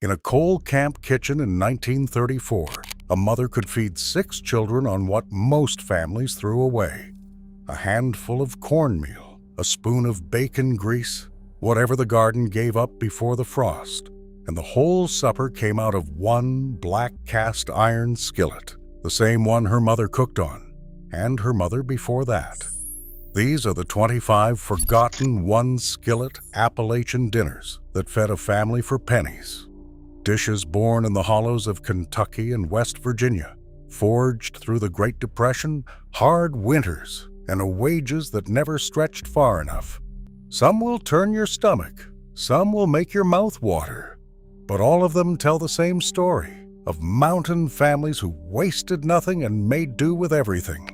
In a coal camp kitchen in 1934, a mother could feed 6 children on what most families threw away: a handful of cornmeal, a spoon of bacon grease, whatever the garden gave up before the frost, and the whole supper came out of one black cast iron skillet, the same one her mother cooked on, and her mother before that. These are the 25 forgotten one-skillet Appalachian dinners that fed a family for pennies. Dishes born in the hollows of Kentucky and West Virginia, forged through the Great Depression, hard winters, and wages that never stretched far enough. Some will turn your stomach, some will make your mouth water, but all of them tell the same story of mountain families who wasted nothing and made do with everything.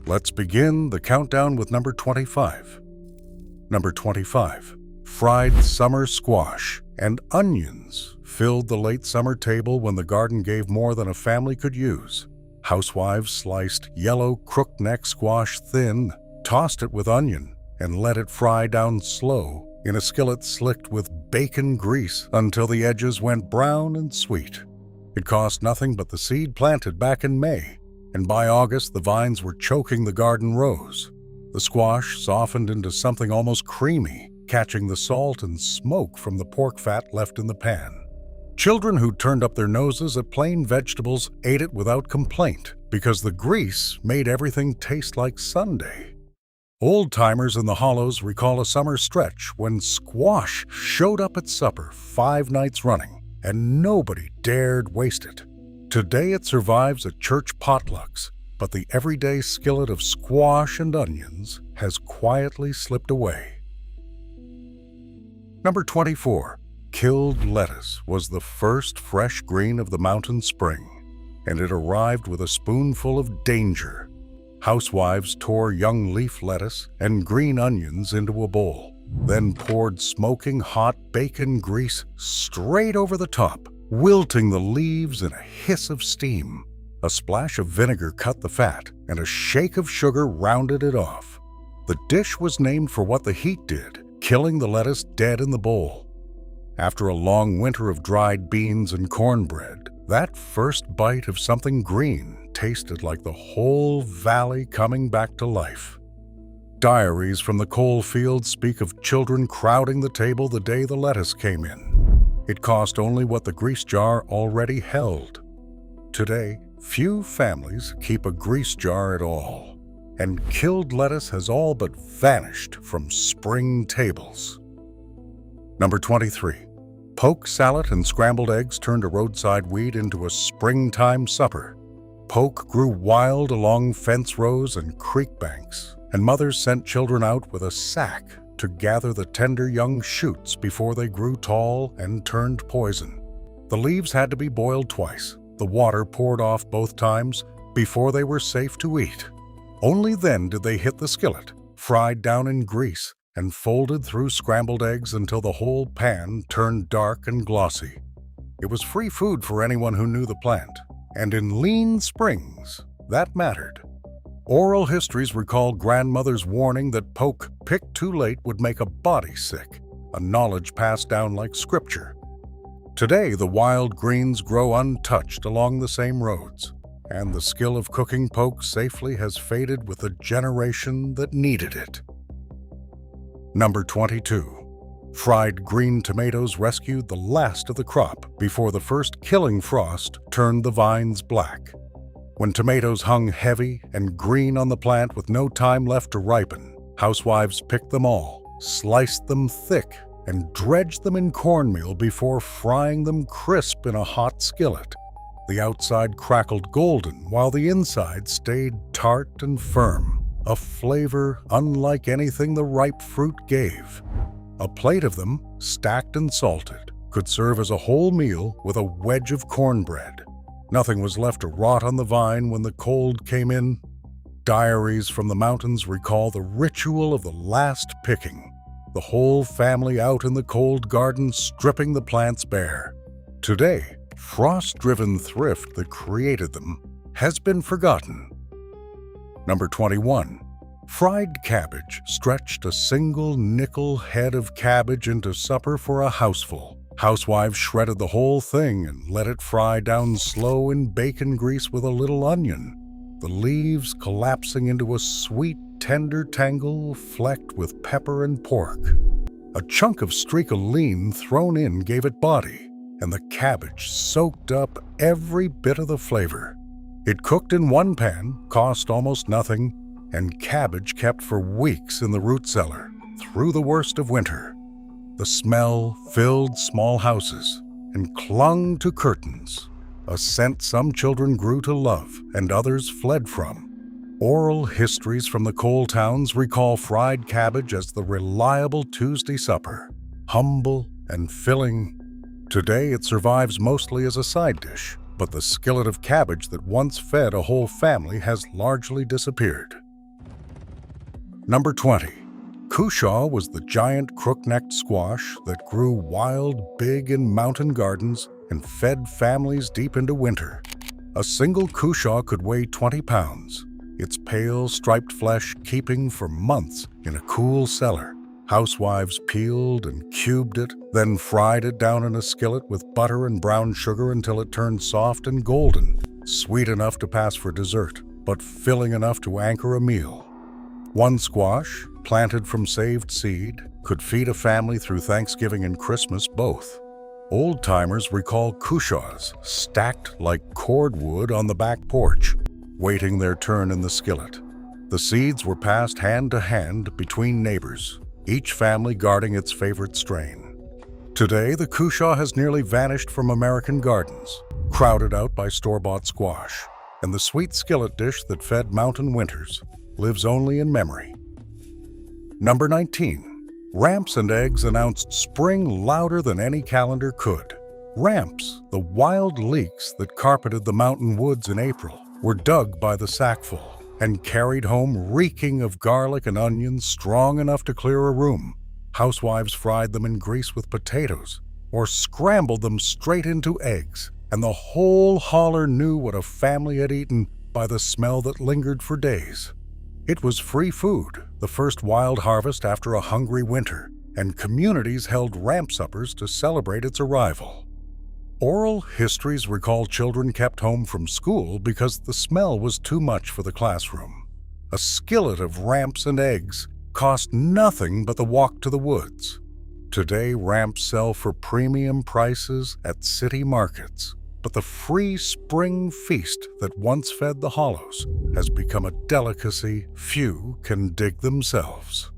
Let's begin the countdown with number 25. Number 25. Fried summer squash and onions filled the late summer table when the garden gave more than a family could use. Housewives sliced yellow crookneck squash thin, tossed it with onion, and let it fry down slow in a skillet slicked with bacon grease until the edges went brown and sweet. It cost nothing but the seed planted back in May, and by August the vines were choking the garden rows. The squash softened into something almost creamy, catching the salt and smoke from the pork fat left in the pan. Children who turned up their noses at plain vegetables ate it without complaint because the grease made everything taste like Sunday. Old-timers in the hollows recall a summer stretch when squash showed up at supper 5 nights running, and nobody dared waste it. Today it survives at church potlucks, but the everyday skillet of squash and onions has quietly slipped away. Number 24. Killed lettuce was the first fresh green of the mountain spring, and it arrived with a spoonful of danger. Housewives tore young leaf lettuce and green onions into a bowl, then poured smoking hot bacon grease straight over the top, wilting the leaves in a hiss of steam. A splash of vinegar cut the fat, and a shake of sugar rounded it off. The dish was named for what the heat did, killing the lettuce dead in the bowl. After a long winter of dried beans and cornbread, that first bite of something green tasted like the whole valley coming back to life. Diaries from the coal fields speak of children crowding the table the day the lettuce came in. It cost only what the grease jar already held. Today, few families keep a grease jar at all, and killed lettuce has all but vanished from spring tables. Number 23. Poke salad and scrambled eggs turned a roadside weed into a springtime supper. Poke grew wild along fence rows and creek banks, and mothers sent children out with a sack to gather the tender young shoots before they grew tall and turned poison. The leaves had to be boiled twice, the water poured off both times, before they were safe to eat. Only then did they hit the skillet, fried down in grease, and folded through scrambled eggs until the whole pan turned dark and glossy. It was free food for anyone who knew the plant, and in lean springs, that mattered. Oral histories recall grandmother's warning that poke picked too late would make a body sick, a knowledge passed down like scripture. Today, the wild greens grow untouched along the same roads, and the skill of cooking poke safely has faded with the generation that needed it. Number 22. Fried green tomatoes rescued the last of the crop before the first killing frost turned the vines black. When tomatoes hung heavy and green on the plant with no time left to ripen, housewives picked them all, sliced them thick, and dredged them in cornmeal before frying them crisp in a hot skillet. The outside crackled golden while the inside stayed tart and firm, a flavor unlike anything the ripe fruit gave. A plate of them, stacked and salted, could serve as a whole meal with a wedge of cornbread. Nothing was left to rot on the vine when the cold came in. Diaries from the mountains recall the ritual of the last picking, the whole family out in the cold garden stripping the plants bare. Today, frost-driven thrift that created them has been forgotten. Number 21. Fried cabbage stretched a single nickel head of cabbage into supper for a houseful. Housewives shredded the whole thing and let it fry down slow in bacon grease with a little onion, the leaves collapsing into a sweet, tender tangle flecked with pepper and pork. A chunk of streak of lean thrown in gave it body, and the cabbage soaked up every bit of the flavor. It cooked in one pan, cost almost nothing, and cabbage kept for weeks in the root cellar, through the worst of winter. The smell filled small houses and clung to curtains, a scent some children grew to love and others fled from. Oral histories from the coal towns recall fried cabbage as the reliable Tuesday supper, humble and filling. Today it survives mostly as a side dish, but the skillet of cabbage that once fed a whole family has largely disappeared. Number 20. Cushaw was the giant crook-necked squash that grew wild, big in mountain gardens and fed families deep into winter. A single cushaw could weigh 20 pounds, its pale, striped flesh keeping for months in a cool cellar. Housewives peeled and cubed it, then fried it down in a skillet with butter and brown sugar until it turned soft and golden, sweet enough to pass for dessert, but filling enough to anchor a meal. One squash, planted from saved seed, could feed a family through Thanksgiving and Christmas both. Old-timers recall cushaws stacked like cordwood on the back porch, waiting their turn in the skillet. The seeds were passed hand to hand between neighbors, each family guarding its favorite strain. Today, the cushaw has nearly vanished from American gardens, crowded out by store-bought squash, and the sweet skillet dish that fed mountain winters lives only in memory. Number 19. Ramps and eggs announced spring louder than any calendar could. Ramps, the wild leeks that carpeted the mountain woods in April, were dug by the sackful and carried home reeking of garlic and onions strong enough to clear a room. Housewives fried them in grease with potatoes or scrambled them straight into eggs, and the whole holler knew what a family had eaten by the smell that lingered for days. It was free food, the first wild harvest after a hungry winter, and communities held ramp suppers to celebrate its arrival. Oral histories recall children kept home from school because the smell was too much for the classroom. A skillet of ramps and eggs cost nothing but the walk to the woods. Today, ramps sell for premium prices at city markets, but the free spring feast that once fed the hollows has become a delicacy few can dig themselves.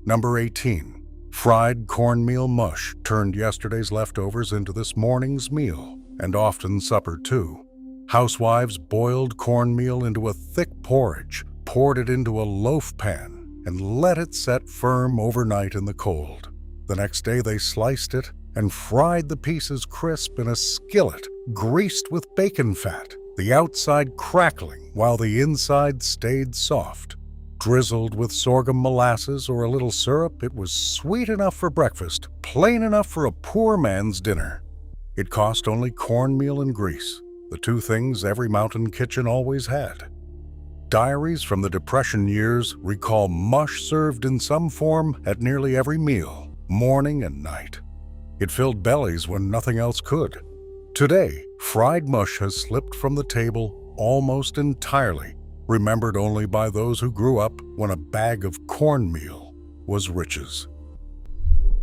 Number 18. Fried cornmeal mush turned yesterday's leftovers into this morning's meal, and often supper too. Housewives boiled cornmeal into a thick porridge, poured it into a loaf pan, and let it set firm overnight in the cold. The next day they sliced it and fried the pieces crisp in a skillet greased with bacon fat, the outside crackling while the inside stayed soft. Drizzled with sorghum molasses or a little syrup, it was sweet enough for breakfast, plain enough for a poor man's dinner. It cost only cornmeal and grease, the two things every mountain kitchen always had. Diaries from the Depression years recall mush served in some form at nearly every meal, morning and night. It filled bellies when nothing else could. Today, fried mush has slipped from the table almost entirely, remembered only by those who grew up when a bag of cornmeal was riches.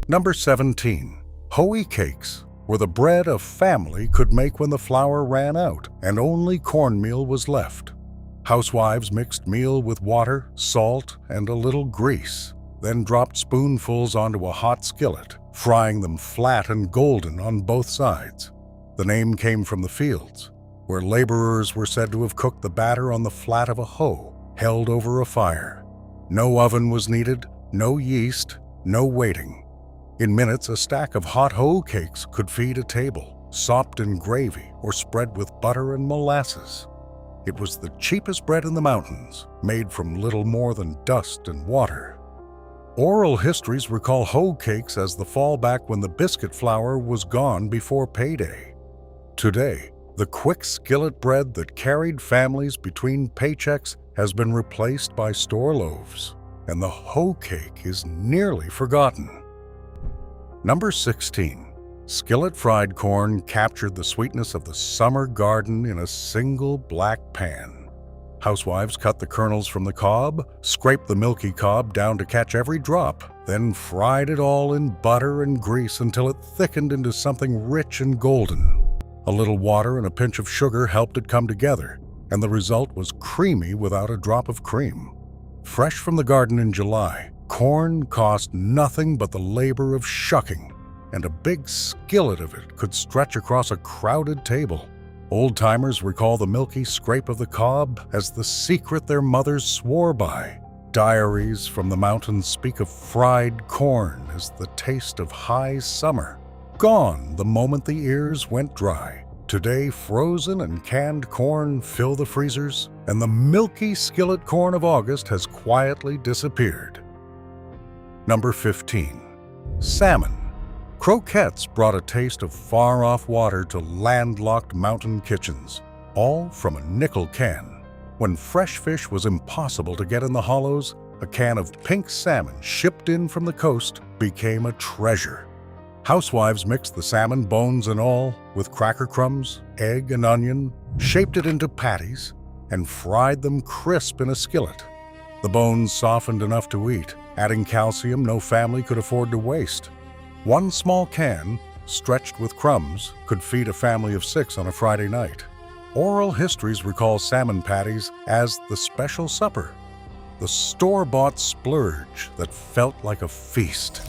Number 17. Hoe cakes were the bread a family could make when the flour ran out and only cornmeal was left. Housewives mixed meal with water, salt, and a little grease, then dropped spoonfuls onto a hot skillet, frying them flat and golden on both sides. The name came from the fields, where laborers were said to have cooked the batter on the flat of a hoe held over a fire. No oven was needed, no yeast, no waiting. In minutes, a stack of hot hoe cakes could feed a table, sopped in gravy or spread with butter and molasses. It was the cheapest bread in the mountains, made from little more than dust and water. Oral histories recall hoe cakes as the fallback when the biscuit flour was gone before payday. Today, the quick skillet bread that carried families between paychecks has been replaced by store loaves, and the hoe cake is nearly forgotten. Number 16. Skillet fried corn captured the sweetness of the summer garden in a single black pan. Housewives cut the kernels from the cob, scraped the milky cob down to catch every drop, then fried it all in butter and grease until it thickened into something rich and golden. A little water and a pinch of sugar helped it come together, and the result was creamy without a drop of cream. Fresh from the garden in July, corn cost nothing but the labor of shucking, and a big skillet of it could stretch across a crowded table. Old-timers recall the milky scrape of the cob as the secret their mothers swore by. Diaries from the mountains speak of fried corn as the taste of high summer, gone the moment the ears went dry. Today, frozen and canned corn fill the freezers, and the milky skillet corn of August has quietly disappeared. Number 15. Salmon. Croquettes brought a taste of far-off water to landlocked mountain kitchens, all from a nickel can. When fresh fish was impossible to get in the hollows, a can of pink salmon shipped in from the coast became a treasure. Housewives mixed the salmon, bones and all, with cracker crumbs, egg and onion, shaped it into patties, and fried them crisp in a skillet. The bones softened enough to eat, adding calcium no family could afford to waste. One small can, stretched with crumbs, could feed a family of 6 on a Friday night. Oral histories recall salmon patties as the special supper, the store-bought splurge that felt like a feast.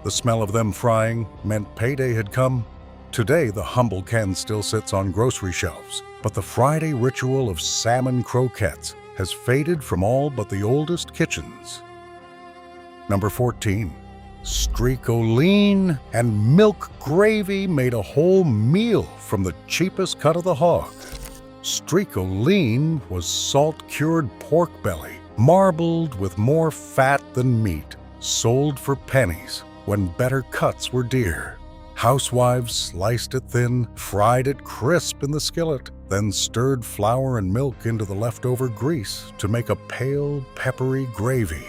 The smell of them frying meant payday had come. Today, the humble can still sits on grocery shelves, but the Friday ritual of salmon croquettes has faded from all but the oldest kitchens. Number 14. Streakoline and milk gravy made a whole meal from the cheapest cut of the hog. Streakoline was salt-cured pork belly, marbled with more fat than meat, sold for pennies when better cuts were dear. Housewives sliced it thin, fried it crisp in the skillet, then stirred flour and milk into the leftover grease to make a pale, peppery gravy.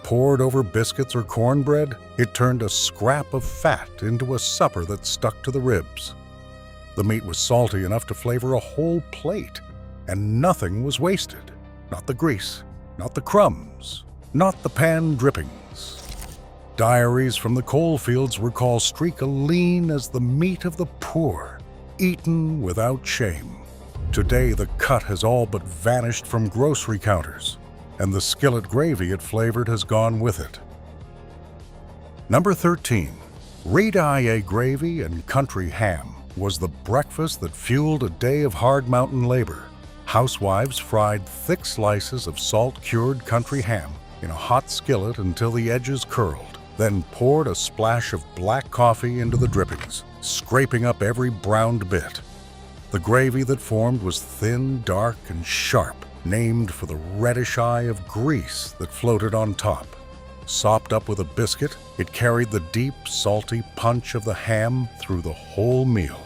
Poured over biscuits or cornbread, it turned a scrap of fat into a supper that stuck to the ribs. The meat was salty enough to flavor a whole plate, and nothing was wasted. Not the grease, not the crumbs, not the pan drippings. Diaries from the coal fields recall streakoline as the meat of the poor, eaten without shame. Today, the cut has all but vanished from grocery counters, and the skillet gravy it flavored has gone with it. Number 13. Red-eye gravy and country ham was the breakfast that fueled a day of hard mountain labor. Housewives fried thick slices of salt-cured country ham in a hot skillet until the edges curled, then poured a splash of black coffee into the drippings, scraping up every browned bit. The gravy that formed was thin, dark, and sharp, named for the reddish eye of grease that floated on top. Sopped up with a biscuit, it carried the deep, salty punch of the ham through the whole meal.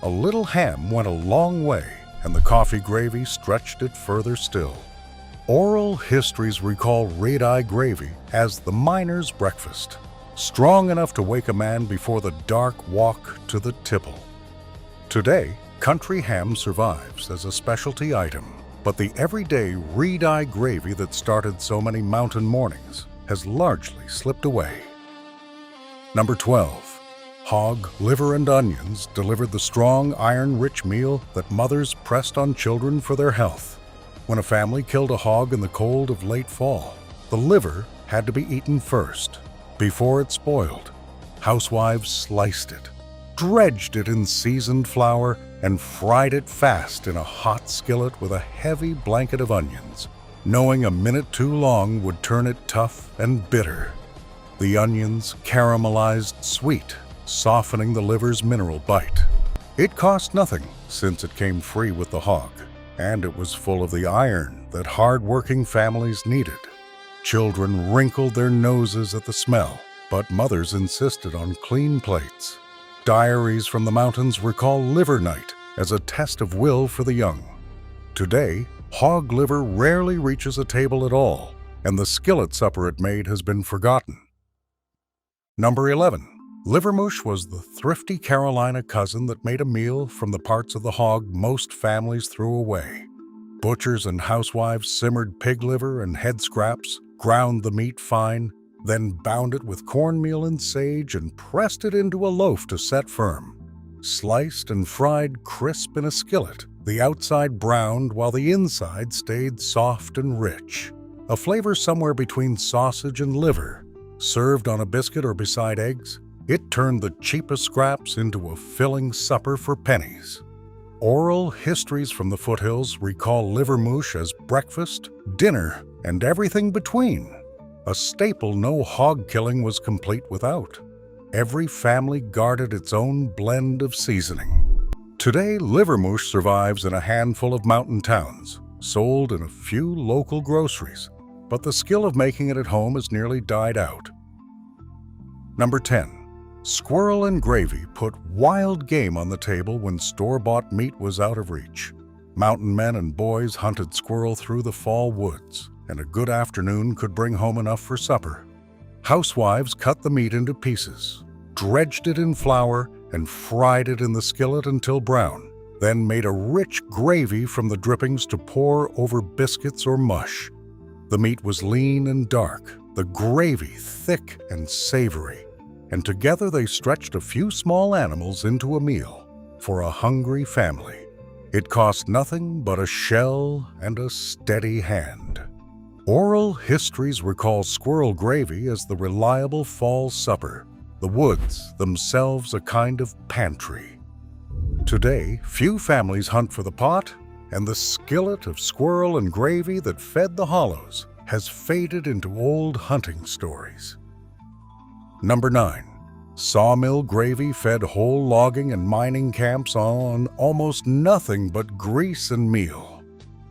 A little ham went a long way, and the coffee gravy stretched it further still. Oral histories recall red-eye gravy as the miner's breakfast, strong enough to wake a man before the dark walk to the tipple. Today, country ham survives as a specialty item, but the everyday red-eye gravy that started so many mountain mornings has largely slipped away. Number 12. Hog, liver, and onions delivered the strong, iron-rich meal that mothers pressed on children for their health. When a family killed a hog in the cold of late fall, the liver had to be eaten first. Before it spoiled, housewives sliced it, dredged it in seasoned flour, and fried it fast in a hot skillet with a heavy blanket of onions, knowing a minute too long would turn it tough and bitter. The onions caramelized sweet, softening the liver's mineral bite. It cost nothing, since it came free with the hog, and it was full of the iron that hard-working families needed. Children wrinkled their noses at the smell, but mothers insisted on clean plates. Diaries from the mountains recall liver night as a test of will for the young. Today, hog liver rarely reaches a table at all, and the skillet supper it made has been forgotten. Number 11. Livermouche was the thrifty Carolina cousin that made a meal from the parts of the hog most families threw away. Butchers and housewives simmered pig liver and head scraps, ground the meat fine, then bound it with cornmeal and sage and pressed it into a loaf to set firm. Sliced and fried crisp in a skillet, the outside browned while the inside stayed soft and rich. A flavor somewhere between sausage and liver. Served on a biscuit or beside eggs, it turned the cheapest scraps into a filling supper for pennies. Oral histories from the foothills recall livermouche as breakfast, dinner, and everything between. A staple no hog killing was complete without. Every family guarded its own blend of seasoning. Today, livermouche survives in a handful of mountain towns, sold in a few local groceries, but the skill of making it at home has nearly died out. Number 10. Squirrel and gravy put wild game on the table when store-bought meat was out of reach. Mountain men and boys hunted squirrel through the fall woods, and a good afternoon could bring home enough for supper. Housewives cut the meat into pieces, dredged it in flour, and fried it in the skillet until brown, then made a rich gravy from the drippings to pour over biscuits or mush. The meat was lean and dark, the gravy thick and savory, and together they stretched a few small animals into a meal for a hungry family. It cost nothing but a shell and a steady hand. Oral histories recall squirrel gravy as the reliable fall supper, the woods themselves a kind of pantry. Today, few families hunt for the pot, and the skillet of squirrel and gravy that fed the hollows has faded into old hunting stories. Number 9. Sawmill gravy fed whole logging and mining camps on almost nothing but grease and meal.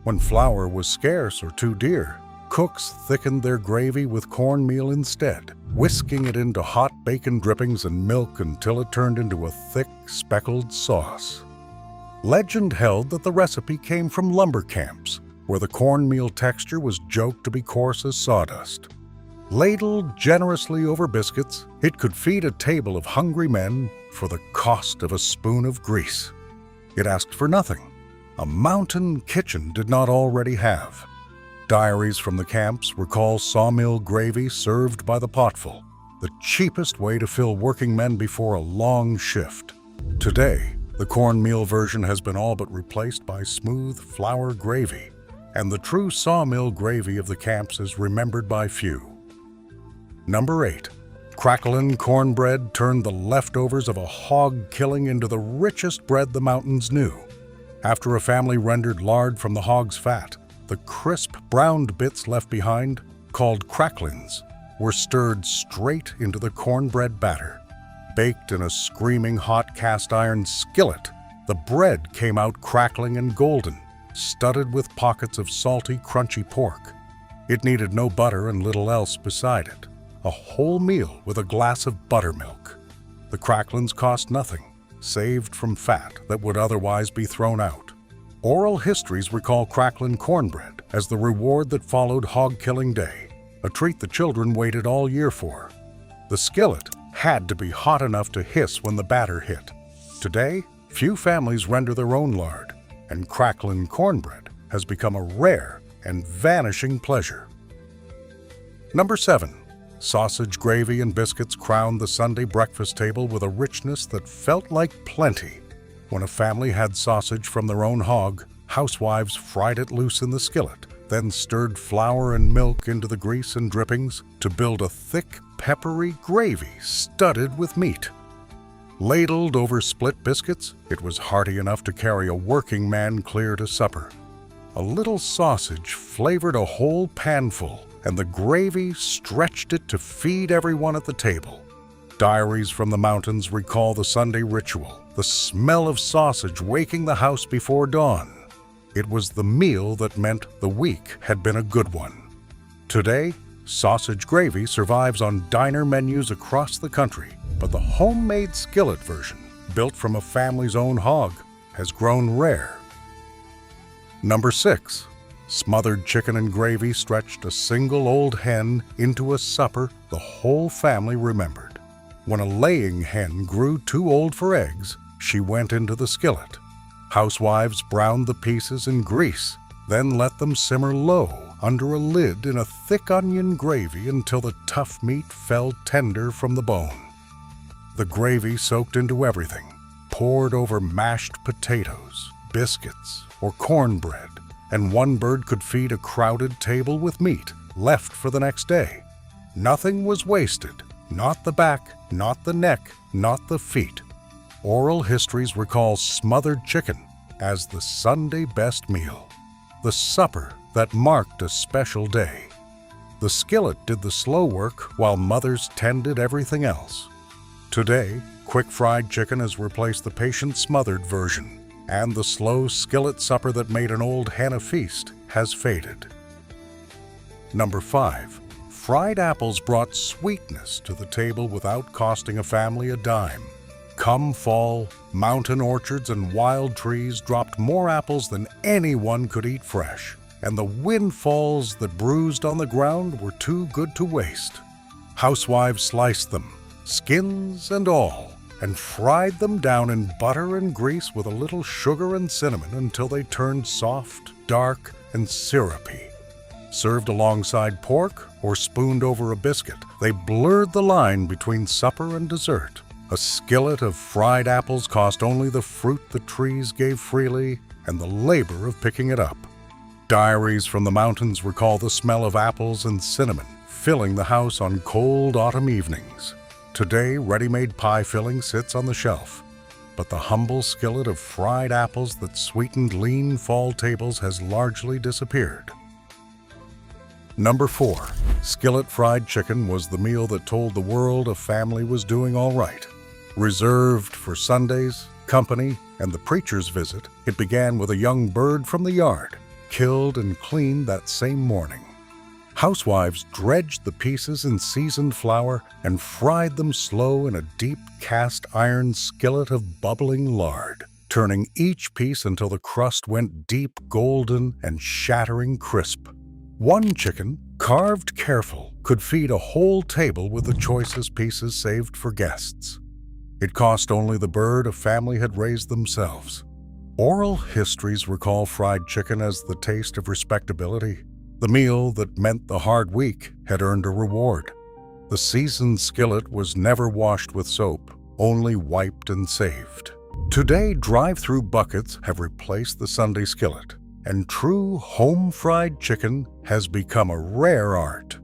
When flour was scarce or too dear, cooks thickened their gravy with cornmeal instead, whisking it into hot bacon drippings and milk until it turned into a thick, speckled sauce. Legend held that the recipe came from lumber camps, where the cornmeal texture was joked to be coarse as sawdust. Ladled generously over biscuits, it could feed a table of hungry men for the cost of a spoon of grease. It asked for nothing. A mountain kitchen did not already have. Diaries from the camps recall sawmill gravy served by the potful, the cheapest way to fill working men before a long shift. Today, the cornmeal version has been all but replaced by smooth flour gravy, and the true sawmill gravy of the camps is remembered by few. Number 8. Cracklin' cornbread turned the leftovers of a hog killing into the richest bread the mountains knew. After a family rendered lard from the hog's fat, the crisp browned bits left behind, called cracklins, were stirred straight into the cornbread batter. Baked in a screaming hot cast iron skillet, the bread came out crackling and golden, studded with pockets of salty, crunchy pork. It needed no butter and little else beside it. A whole meal with a glass of buttermilk. The cracklins cost nothing, saved from fat that would otherwise be thrown out. Oral histories recall cracklin' cornbread as the reward that followed hog-killing day, a treat the children waited all year for. The skillet had to be hot enough to hiss when the batter hit. Today, few families render their own lard, and cracklin' cornbread has become a rare and vanishing pleasure. Number 7. Sausage gravy and biscuits crowned the Sunday breakfast table with a richness that felt like plenty. When a family had sausage from their own hog, housewives fried it loose in the skillet, then stirred flour and milk into the grease and drippings to build a thick, peppery gravy studded with meat. Ladled over split biscuits, it was hearty enough to carry a working man clear to supper. A little sausage flavored a whole panful, and the gravy stretched it to feed everyone at the table. Diaries from the mountains recall the Sunday ritual, the smell of sausage waking the house before dawn. It was the meal that meant the week had been a good one. Today, sausage gravy survives on diner menus across the country, but the homemade skillet version, built from a family's own hog, has grown rare. Number 6. Smothered chicken and gravy stretched a single old hen into a supper the whole family remembered. When a laying hen grew too old for eggs, she went into the skillet. Housewives browned the pieces in grease, then let them simmer low under a lid in a thick onion gravy until the tough meat fell tender from the bone. The gravy soaked into everything, poured over mashed potatoes, biscuits, or cornbread, and one bird could feed a crowded table with meat left for the next day. Nothing was wasted, not the back, not the neck, not the feet. Oral histories recall smothered chicken as the Sunday best meal, the supper that marked a special day. The skillet did the slow work while mothers tended everything else. Today, quick fried chicken has replaced the patient smothered version, and the slow skillet supper that made an old hen a feast has faded. Number 5. Fried apples brought sweetness to the table without costing a family a dime. Come fall, mountain orchards and wild trees dropped more apples than anyone could eat fresh, and the windfalls that bruised on the ground were too good to waste. Housewives sliced them, skins and all, and fried them down in butter and grease with a little sugar and cinnamon until they turned soft, dark, and syrupy. Served alongside pork or spooned over a biscuit, they blurred the line between supper and dessert. A skillet of fried apples cost only the fruit the trees gave freely and the labor of picking it up. Diaries from the mountains recall the smell of apples and cinnamon filling the house on cold autumn evenings. Today, ready-made pie filling sits on the shelf, but the humble skillet of fried apples that sweetened lean fall tables has largely disappeared. Number 4. Skillet fried chicken was the meal that told the world a family was doing all right. Reserved for Sundays, company, and the preacher's visit, it began with a young bird from the yard, killed and cleaned that same morning. Housewives dredged the pieces in seasoned flour and fried them slow in a deep cast iron skillet of bubbling lard, turning each piece until the crust went deep golden and shattering crisp. One chicken, carved careful, could feed a whole table with the choicest pieces saved for guests. It cost only the bird a family had raised themselves. Oral histories recall fried chicken as the taste of respectability. The meal that meant the hard week had earned a reward. The seasoned skillet was never washed with soap, only wiped and saved. Today, drive-through buckets have replaced the Sunday skillet, and true home-fried chicken has become a rare art.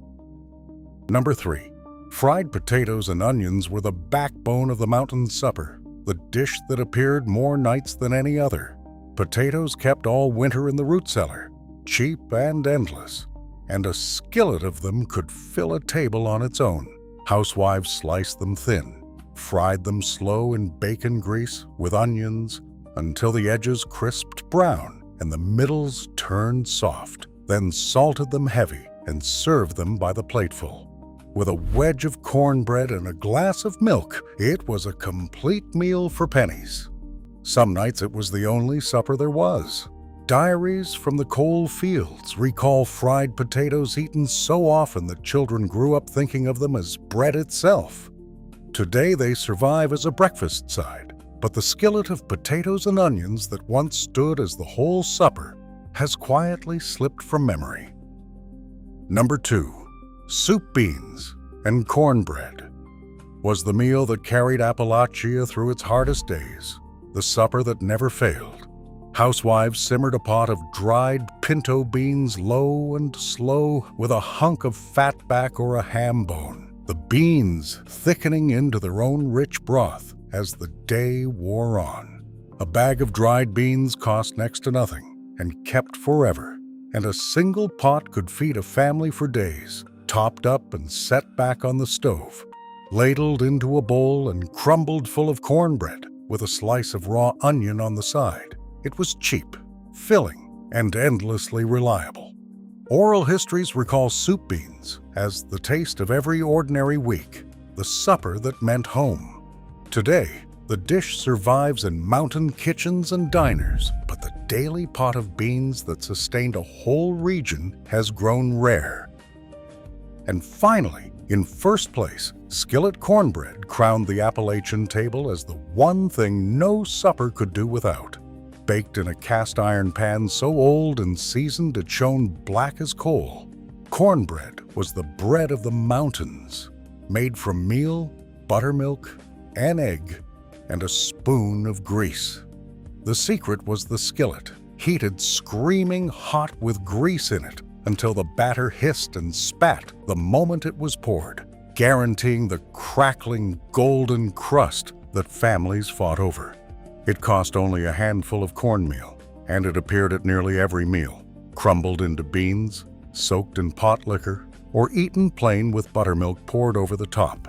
Number 3. Fried potatoes and onions were the backbone of the mountain supper, the dish that appeared more nights than any other. Potatoes kept all winter in the root cellar, cheap and endless, and a skillet of them could fill a table on its own. Housewives sliced them thin, fried them slow in bacon grease with onions until the edges crisped brown and the middles turned soft, then salted them heavy and served them by the plateful. With a wedge of cornbread and a glass of milk, it was a complete meal for pennies. Some nights it was the only supper there was. Diaries from the coal fields recall fried potatoes eaten so often that children grew up thinking of them as bread itself. Today they survive as a breakfast side, but the skillet of potatoes and onions that once stood as the whole supper has quietly slipped from memory. Number 2. Soup beans and cornbread was the meal that carried Appalachia through its hardest days, the supper that never failed. Housewives simmered a pot of dried pinto beans low and slow with a hunk of fatback or a ham bone, the beans thickening into their own rich broth as the day wore on. A bag of dried beans cost next to nothing and kept forever, and a single pot could feed a family for days, topped up and set back on the stove, ladled into a bowl and crumbled full of cornbread with a slice of raw onion on the side. It was cheap, filling, and endlessly reliable. Oral histories recall soup beans as the taste of every ordinary week, the supper that meant home. Today, the dish survives in mountain kitchens and diners, but the daily pot of beans that sustained a whole region has grown rare. And finally, in first place, Skillet cornbread crowned the Appalachian table as the one thing no supper could do without. Baked in a cast-iron pan so old and seasoned it shone black as coal, cornbread was the bread of the mountains, made from meal, buttermilk, an egg, and a spoon of grease. The secret was the skillet, heated screaming hot with grease in it until the batter hissed and spat the moment it was poured, guaranteeing the crackling golden crust that families fought over. It cost only a handful of cornmeal, and it appeared at nearly every meal, crumbled into beans, soaked in pot liquor, or eaten plain with buttermilk poured over the top.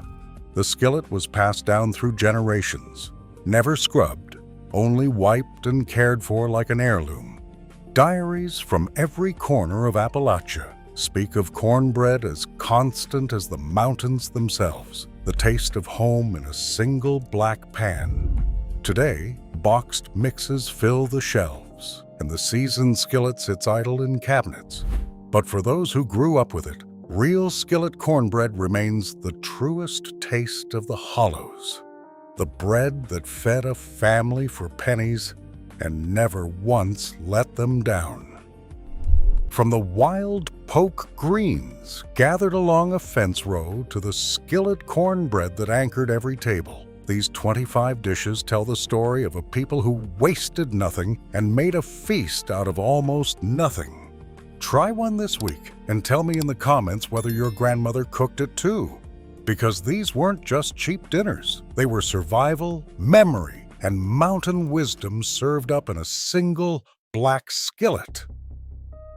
The skillet was passed down through generations, never scrubbed, only wiped and cared for like an heirloom. Diaries from every corner of Appalachia speak of cornbread as constant as the mountains themselves, the taste of home in a single black pan. Today, boxed mixes fill the shelves, and the seasoned skillet sits idle in cabinets. But for those who grew up with it, real skillet cornbread remains the truest taste of the hollows. The bread that fed a family for pennies and never once let them down. From the wild poke greens gathered along a fence row to the skillet cornbread that anchored every table, these 25 dishes tell the story of a people who wasted nothing and made a feast out of almost nothing. Try one this week and tell me in the comments whether your grandmother cooked it too. Because these weren't just cheap dinners. They were survival, memory, and mountain wisdom served up in a single black skillet.